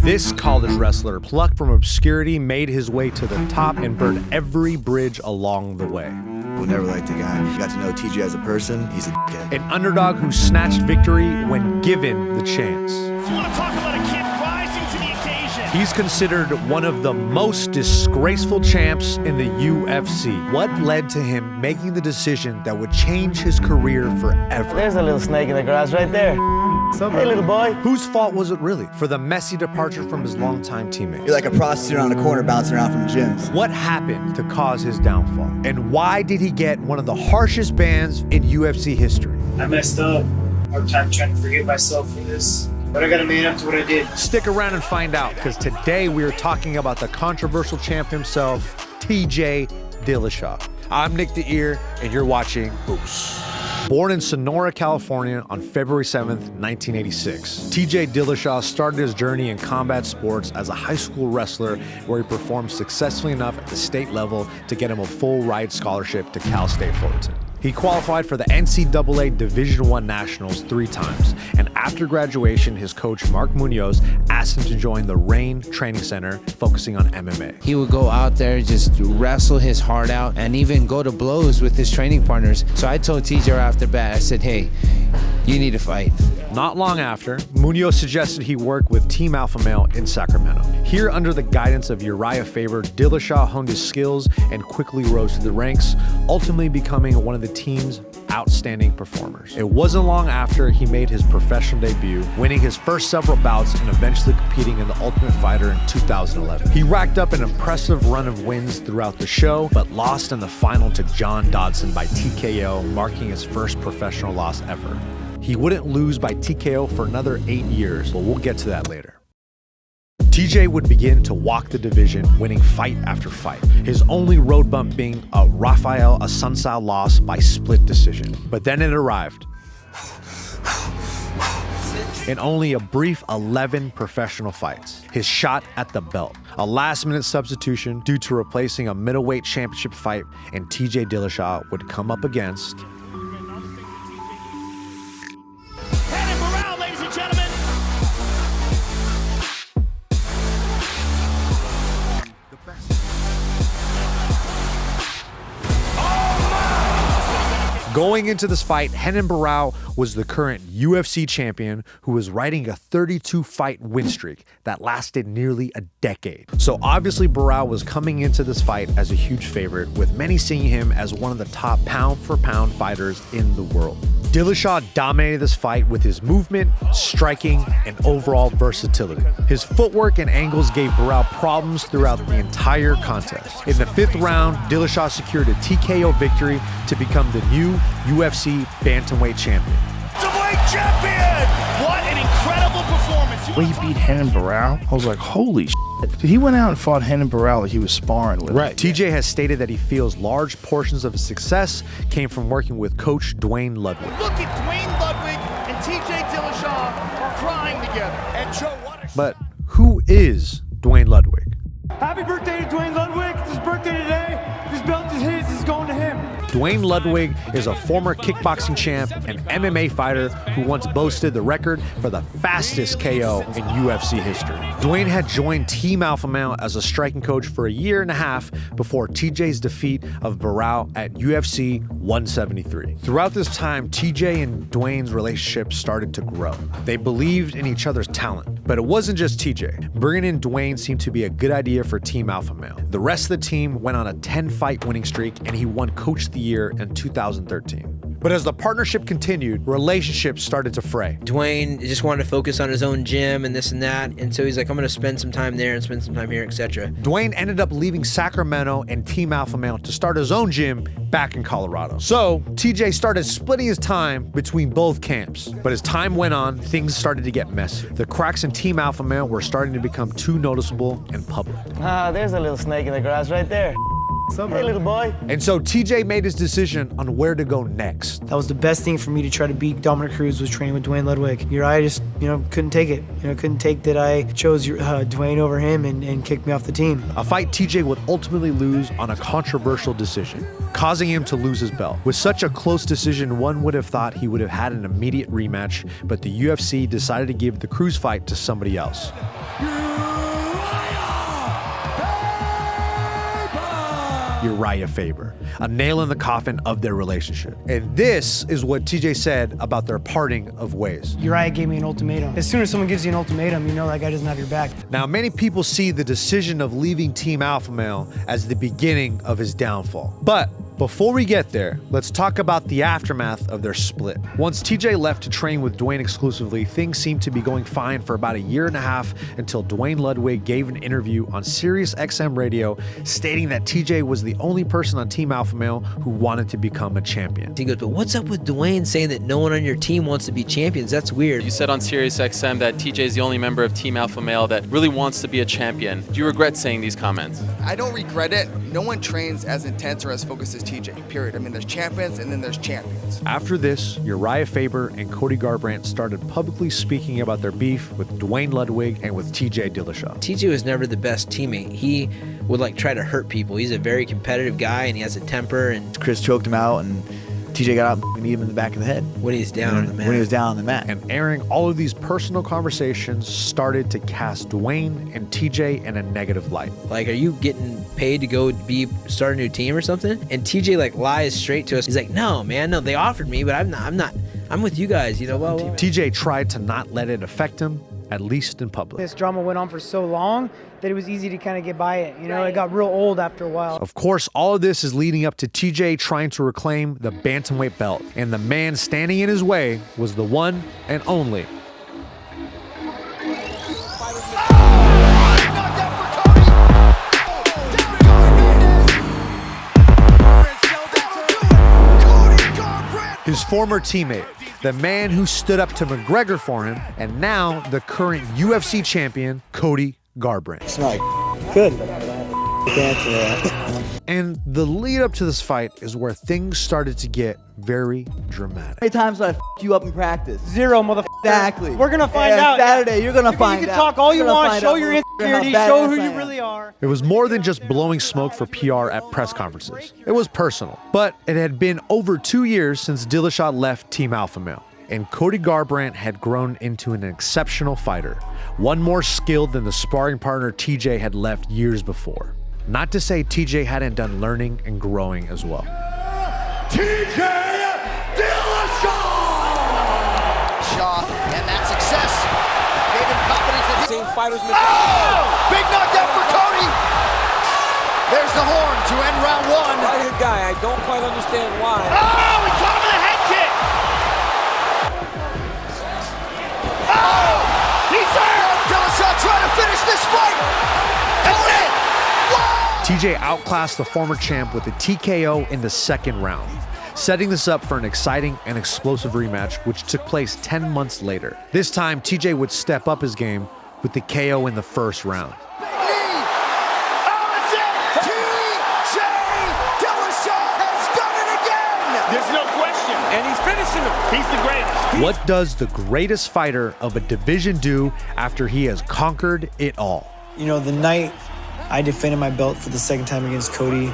This college wrestler, plucked from obscurity, made his way to the top and burned every bridge along the way. We'll never like the guy. Got to know TJ as a person. He's a dickhead. An underdog who snatched victory when given the chance. You want to talk about a kid rising to the occasion? He's considered one of the most disgraceful champs in the UFC. What led to him making the decision that would change his career forever? There's a little snake in the grass right there. Hey, little boy. Whose fault was it really for the messy departure from his longtime teammate? You're like a prostitute on a corner bouncing around from gyms. What happened to cause his downfall? And why did he get one of the harshest bans in UFC history? I messed up. Hard time trying to forgive myself for this, but I gotta man up to what I did. Stick around and find out, because today we are talking about the controversial champ himself, TJ Dillashaw. I'm Nick the Ear, and you're watching OOSS. Born in Sonora, California on February 7th, 1986, TJ Dillashaw started his journey in combat sports as a high school wrestler where he performed successfully enough at the state level to get him a full ride scholarship to Cal State Fullerton. He qualified for the NCAA Division I Nationals 3 times, and after graduation, his coach Mark Munoz asked him to join the Reign Training Center, focusing on MMA. He would go out there, just wrestle his heart out, and even go to blows with his training partners. So I told TJ after bat, I said, hey, you need to fight. Not long after, Munoz suggested he work with Team Alpha Male in Sacramento. Here, under the guidance of Uriah Faber, Dillashaw honed his skills and quickly rose to the ranks, ultimately becoming one of the team's outstanding performers. It wasn't long after he made his professional debut, winning his first several bouts and eventually competing in the Ultimate Fighter in 2011. He racked up an impressive run of wins throughout the show, but lost in the final to John Dodson by TKO, marking his first professional loss ever. He wouldn't lose by TKO for another 8 years, but we'll get to that later. TJ would begin to walk the division, winning fight after fight, his only road bump being a Rafael Assunção loss by split decision. But then it arrived. In only a brief 11 professional fights, his shot at the belt, a last-minute substitution due to replacing a middleweight championship fight, and TJ Dillashaw would come up against Going into this fight, Renan Barão was the current UFC champion who was riding a 32-fight win streak that lasted nearly a decade. So obviously Barão was coming into this fight as a huge favorite, with many seeing him as one of the top pound-for-pound fighters in the world. Dillashaw dominated this fight with his movement, striking, and overall versatility. His footwork and angles gave Barão problems throughout the entire contest. In the 5th round, Dillashaw secured a TKO victory to become the new UFC Bantamweight champion. Bantamweight champion! What an incredible performance! When he beat Renan Barão, I was like, holy shit. He went out and fought Renan Barão like he was sparring with him. Right. TJ has stated that he feels large portions of his success came from working with coach Duane Ludwig. Look at Duane Ludwig and TJ Dillashaw are crying together. And Joe, what a... But who is Duane Ludwig? Happy birthday to Duane Ludwig. It's his birthday today. This belt is his. It's going to him. Duane Ludwig is a former kickboxing champ and MMA fighter who once boasted the record for the fastest KO in UFC history. Duane had joined Team Alpha Male as a striking coach for a year and a half before TJ's defeat of Barão at UFC 173. Throughout this time, TJ and Duane's relationship started to grow. They believed in each other's talent, but it wasn't just TJ. Bringing in Duane seemed to be a good idea for Team Alpha Male. The rest of the team went on a 10-fight winning streak, and he won Coach of the Year in 2013. But as the partnership continued, relationships started to fray. Duane just wanted to focus on his own gym and this and that, and so he's like, I'm going to spend some time there and spend some time here, etc. Duane ended up leaving Sacramento and Team Alpha Male to start his own gym back in Colorado. So TJ started splitting his time between both camps. But as time went on, things started to get messy. The cracks in Team Alpha Male were starting to become too noticeable and public. There's a little snake in the grass right there. Hey, little boy. And so TJ made his decision on where to go next. That was the best thing for me to try to beat Dominic Cruz, was training with Duane Ludwig. Uriah just, couldn't take it. Couldn't take that I chose Duane over him and kicked me off the team. A fight TJ would ultimately lose on a controversial decision, causing him to lose his belt. With such a close decision, one would have thought he would have had an immediate rematch, but the UFC decided to give the Cruz fight to somebody else. Uriah Faber, a nail in the coffin of their relationship. And this is what TJ said about their parting of ways. Uriah gave me an ultimatum. As soon as someone gives you an ultimatum, you know that guy doesn't have your back. Now, many people see the decision of leaving Team Alpha Male as the beginning of his downfall. But before we get there, let's talk about the aftermath of their split. Once TJ left to train with Duane exclusively, things seemed to be going fine for about a year and a half until Duane Ludwig gave an interview on Sirius XM radio stating that TJ was the only person on Team Alpha Male who wanted to become a champion. He goes, but what's up with Duane saying that no one on your team wants to be champions? That's weird. You said on Sirius XM that TJ is the only member of Team Alpha Male that really wants to be a champion. Do you regret saying these comments? I don't regret it. No one trains as intense or as focused as TJ, period. I mean, there's champions and then there's champions. After this, Uriah Faber and Cody Garbrant started publicly speaking about their beef with Duane Ludwig and with TJ Dillashaw. TJ was never the best teammate. He would like try to hurt people. He's a very competitive guy and he has a temper. And Chris choked him out, and TJ got out and beat him in the back of the head. When he's down on the mat. When he was down on the mat. And airing all of these personal conversations started to cast Duane and TJ in a negative light. Like, are you getting paid to go start a new team or something? And TJ like lies straight to us. He's like, no, man, no, they offered me, but I'm not. I'm with you guys, you know. Well, TJ tried to not let it affect him, at least in public. This drama went on for so long that it was easy to kind of get by it. You know, it got real old after a while. Of course, all of this is leading up to TJ trying to reclaim the Bantamweight belt. And the man standing in his way was the one and only his former teammate, the man who stood up to McGregor for him, and now the current UFC champion, Cody Garbrant. It's not good. And the lead up to this fight is where things started to get very dramatic. How many times did I f you up in practice? Zero, motherfucker. Exactly. We're gonna find out. Saturday, you're gonna find out. You can talk all you want, show your insecurity, show who you really are. It was more than just blowing smoke for PR at press conferences. It was personal. But it had been over 2 years since Dillashaw left Team Alpha Male, and Cody Garbrant had grown into an exceptional fighter, one more skilled than the sparring partner TJ had left years before. Not to say TJ hadn't done learning and growing as well. TJ Dillashaw! And that success gave him confidence that same fighters. Big knockdown for Cody! There's the horn to end round one. Right-handed guy, I don't quite understand why. Oh, he caught him with a head kick! Oh! He's hurt! Dillashaw trying to finish this fight! That's it! TJ outclassed the former champ with a TKO in the second round, setting this up for an exciting and explosive rematch, which took place 10 months later. This time, TJ would step up his game with the KO in the first round. Oh, that's it! TJ Dillashaw has done it again! There's no question. And he's finishing him. He's the greatest. What does the greatest fighter of a division do after he has conquered it all? You know, the night I defended my belt for the second time against Cody,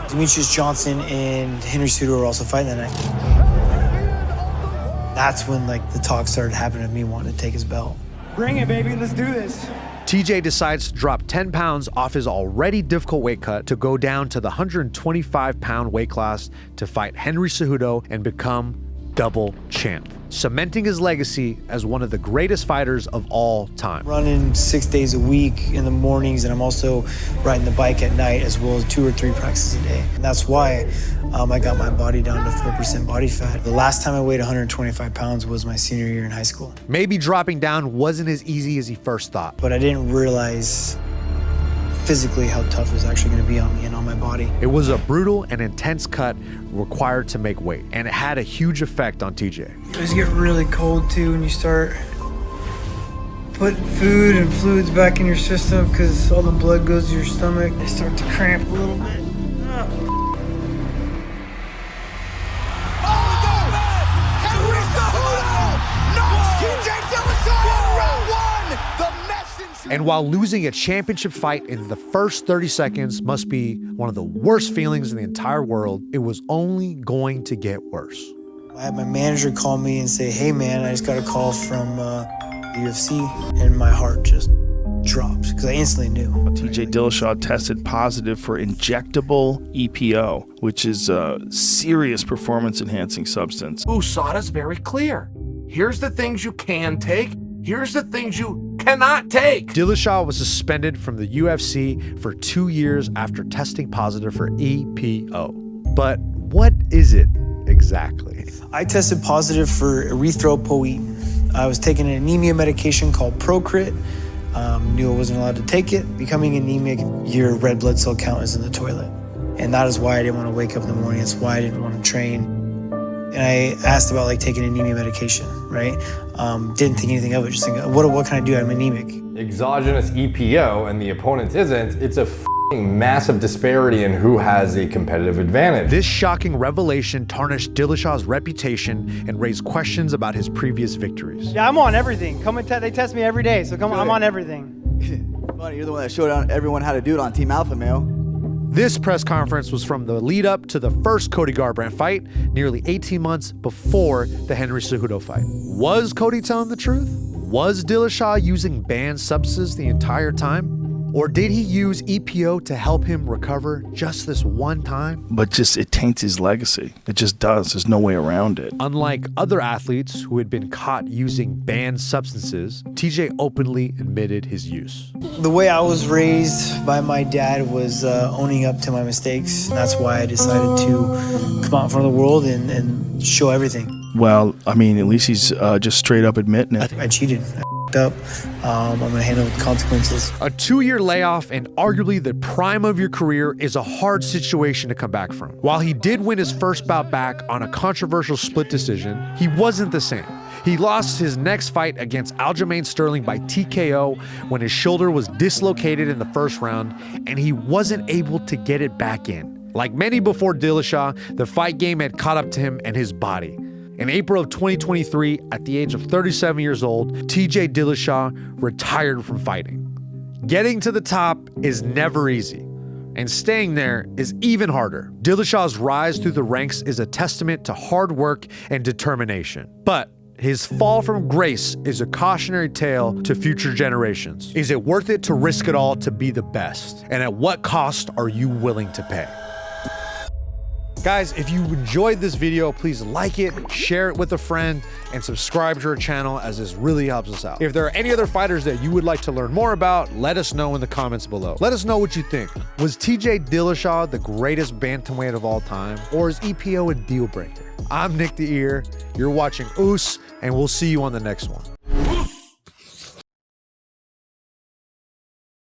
Demetrius Johnson and Henry Cejudo were also fighting that night. That's when like the talk started happening to me wanting to take his belt. Bring it, baby, let's do this. TJ decides to drop 10 pounds off his already difficult weight cut to go down to the 125-pound weight class to fight Henry Cejudo and become double champ, cementing his legacy as one of the greatest fighters of all time. Running 6 days a week in the mornings, and I'm also riding the bike at night, as well as 2 or 3 practices a day. And that's why I got my body down to 4% body fat. The last time I weighed 125 pounds was my senior year in high school. Maybe dropping down wasn't as easy as he first thought. But I didn't realize physically how tough it was actually going to be on me and on my body. It was a brutal and intense cut required to make weight, and it had a huge effect on TJ. It does get really cold too when you start putting food and fluids back in your system because all the blood goes to your stomach. They start to cramp a little bit. Henry Cejudo knocks TJ Dillashaw in round one! The messenger! And while losing a championship fight in the first 30 seconds must be one of the worst feelings in the entire world, it was only going to get worse. I had my manager call me and say, hey man, I just got a call from the UFC, and my heart just dropped because because I instantly knew. TJ Dillashaw tested positive for injectable EPO, which is a serious performance-enhancing substance. USADA's very clear. Here's the things you can take. Here's the things you cannot take. Dillashaw was suspended from the UFC for 2 years after testing positive for EPO. But what is it exactly? I tested positive for erythropoietin. I was taking an anemia medication called Procrit. Knew I wasn't allowed to take it. Becoming anemic, your red blood cell count is in the toilet. And that is why I didn't want to wake up in the morning. That's why I didn't want to train. And I asked about like taking anemia medication, right? Didn't think anything of it. Just thinking, what can I do? I'm anemic. Exogenous EPO and the opponent isn't. It's a massive disparity in who has a competitive advantage. This shocking revelation tarnished Dillashaw's reputation and raised questions about his previous victories. Yeah, I'm on everything. They test me every day, so I'm on everything. Funny, you're the one that showed everyone how to do it on Team Alpha Male. This press conference was from the lead up to the first Cody Garbrant fight, nearly 18 months before the Henry Cejudo fight. Was Cody telling the truth? Was Dillashaw using banned substances the entire time? Or did he use EPO to help him recover just this one time? But just it taints his legacy. It just does. There's no way around it. Unlike other athletes who had been caught using banned substances, TJ openly admitted his use. The way I was raised by my dad was owning up to my mistakes. And that's why I decided to come out in front of the world and show everything. Well, I mean, at least he's just straight up admitting it. I cheated. Up. I'm going to handle the consequences. A 2-year layoff and arguably the prime of your career is a hard situation to come back from. While he did win his first bout back on a controversial split decision, he wasn't the same. He lost his next fight against Aljamain Sterling by TKO when his shoulder was dislocated in the first round and he wasn't able to get it back in. Like many before Dillashaw, the fight game had caught up to him and his body. In April of 2023, at the age of 37 years old, TJ Dillashaw retired from fighting. Getting to the top is never easy, and staying there is even harder. Dillashaw's rise through the ranks is a testament to hard work and determination. But his fall from grace is a cautionary tale to future generations. Is it worth it to risk it all to be the best? And at what cost are you willing to pay? Guys, if you enjoyed this video, please like it, share it with a friend, and subscribe to our channel as this really helps us out. If there are any other fighters that you would like to learn more about, let us know in the comments below. Let us know what you think. Was TJ Dillashaw the greatest bantamweight of all time, or is EPO a deal breaker? I'm Nick the Ear, you're watching OOSS, and we'll see you on the next one.